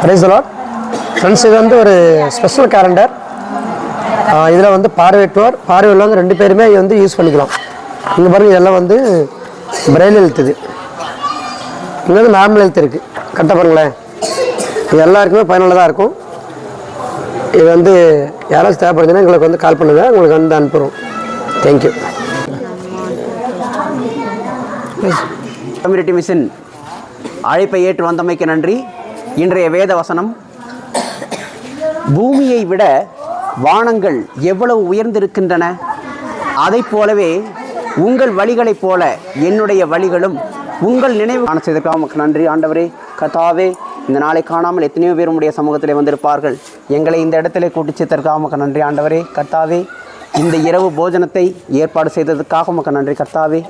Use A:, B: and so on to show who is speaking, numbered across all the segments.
A: Praise the Lord. Friends, இது வந்து ஒரு ஸ்பெஷல் கேலண்டர். இதில் வந்து பார்வையற்றோர் பார்வையில் வந்து 2 பேருமே வந்து யூஸ் பண்ணிக்கலாம். இங்கே பாருங்கள், இதெல்லாம் வந்து பிரெயில் எழுத்துது, இங்கே வந்து நார்மல் எழுத்து இருக்குது. கரெக்டாக பாருங்களேன், இது எல்லாருக்குமே பயனுள்ளதாக இருக்கும். இது வந்து யாராச்சும் தேவைப்படுதுன்னா எங்களுக்கு வந்து கால் பண்ணுங்கள், உங்களுக்கு வந்து அனுப்புகிறோம். தேங்க்யூ.
B: கம்யூனிட்டி மிஷன் அழைப்பை ஏற்று வந்தமைக்கு நன்றி. இன்றைய வேத வசனம், பூமியை விட வானங்கள் எவ்வளவு உயர்ந்திருக்கின்றன, அதை போலவே உங்கள் வழிகளைப் போல என்னுடைய வழிகளும் உங்கள் நினைவு காண செய்ததற்காக உமக்கு நன்றி ஆண்டவரே. கர்த்தாவே, இந்த நாளை காணாமல் எத்தனையோ பேர் உடைய சமூகத்திலே வந்திருப்பார்கள். எங்களை இந்த இடத்திலே கூட்டிச் சேர்த்ததற்காக உமக்கு நன்றி ஆண்டவரே. கர்த்தாவே, இந்த இரவு போஜனத்தை ஏற்பாடு செய்ததற்காக உமக்கு நன்றி கர்த்தாவே.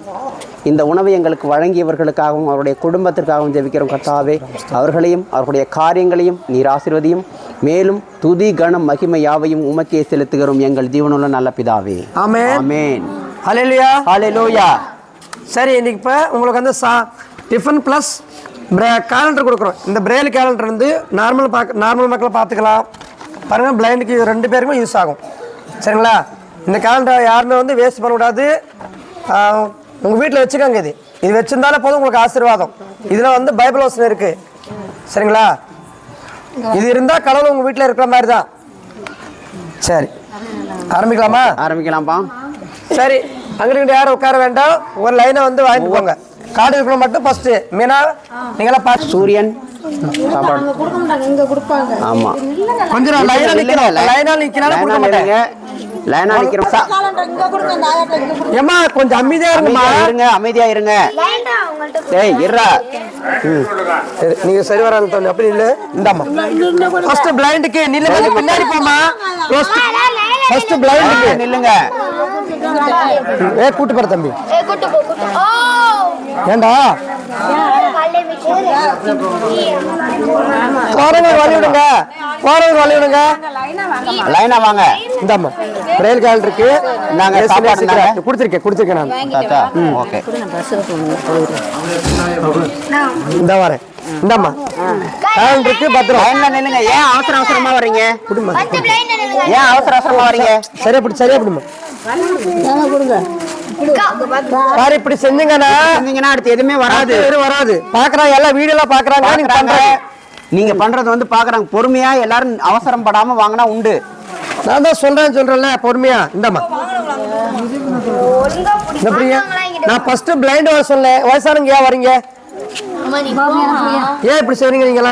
B: இந்த உணவை எங்களுக்கு வழங்கியவர்களுக்காகவும் அவருடைய குடும்பத்திற்காகவும் ஜெபிக்கிறோம் கர்த்தாவே. அவர்களையும் அவர்களுடைய காரியங்களையும் நீர் ஆசீர்வதியும். மேலும் துதி கனம் மகிமை யாவையும் உமக்கே செலுத்துகிறோம் எங்கள் ஜீவனுள்ள நல்ல பிதாவே.
A: ஆமென்.
B: ஆமென்.
A: ஹல்லேலூயா.
B: ஹல்லேலூயா.
A: சரி, இன்னைக்கு இப்போ உங்களுக்கு வந்து டிஃபன் ப்ளஸ் கேலண்டர் கொடுக்குறோம். இந்த பிரெயில் கேலண்டர் வந்து நார்மல் மக்களை பார்த்துக்கலாம். பாருங்கள், பிளைண்டுக்கு 2 பேருக்குமே யூஸ் ஆகும். சரிங்களா? இந்த கேலண்டர் யாருமே வந்து வேஸ்ட் பண்ணக்கூடாது. உங்கள் வீட்டில் வச்சுக்கோங்க. இது வச்சுருந்தாலே போதும், உங்களுக்கு ஆசீர்வாதம். இதில் வந்து பைபிள் வசனம் இருக்குது. சரிங்களா? இது இருந்தால் கடவுள் உங்கள் வீட்டில் இருக்கிற மாதிரி தான். சரி, ஆரம்பிக்கலாமா?
B: ஆரம்பிக்கலாம்ப்பா.
A: சரி, அங்கிட்டு யாரும் உட்கார வேண்டாம். ஒரு லைனை வந்து வாங்கிட்டு போங்க. கார்டு இருக்கிற மட்டும் ஃபர்ஸ்ட் மீனா நீங்களாம் பார்த்து.
B: சூரியன் சாப்பாடு ஆமாம், கொஞ்சம் லைனா நிற்கிறாங்க. லைனா நிக்கிறோம்.
A: ஏமா கொஞ்சம் அமைதியா இருங்க,
B: அமைதியா இருங்க. டேய் இருடா.
A: நீங்க சரி வராங்க தோணி. அப்படி இல்ல, இந்தாம்மா ஃபர்ஸ்ட் பிளைண்டுக்கு நில்லுங்க. பின்னாடி போமா. ஃபர்ஸ்ட் பிளைண்டுக்கு நில்லுங்க. கூட்டு போற தம்பி. ஏண்டா போறவங்க வழி விடுங்க, போறவங்க வழி விடுங்க.
B: லைனா வாங்க.
A: இந்தாம்மா பிரெயில் கேலண்டருக்கு
B: நாங்க சாப்பாடு
A: குடிச்சிருக்கேன் நான்.
B: ஓகே,
A: இந்த வரேன். இந்தாம்மா கேலண்டருக்கு பத்திரம்.
B: லைன்ல நில்லுங்க. ஏன் அவசரமா வர்றீங்க?
A: குடுமா.
B: ஏன் அவசரமா வர்றீங்க?
A: சரியா பிடிமா. பாரு, இப்படி செஞ்சீங்கன்னா
B: அடுத்து எதுவுமே
A: வராது. பாக்குறாங்க, எல்லாம் வீடியோலாம் பாக்குறாங்க.
B: நீங்க பண்றது வந்து பாக்குறாங்க. பொறுமையா எல்லாரும் அவசரம் படாம வாங்கினா உண்டு.
A: நான் தான் சொல்றேன்ல, பொறுமையா. இந்தாம்மா நான் ஃபர்ஸ்ட் பிளைண்ட் வர சொல்ல. வயசானவங்க ஏன் வரீங்க? ஏன் இப்படி செய்றீங்க நீங்களா?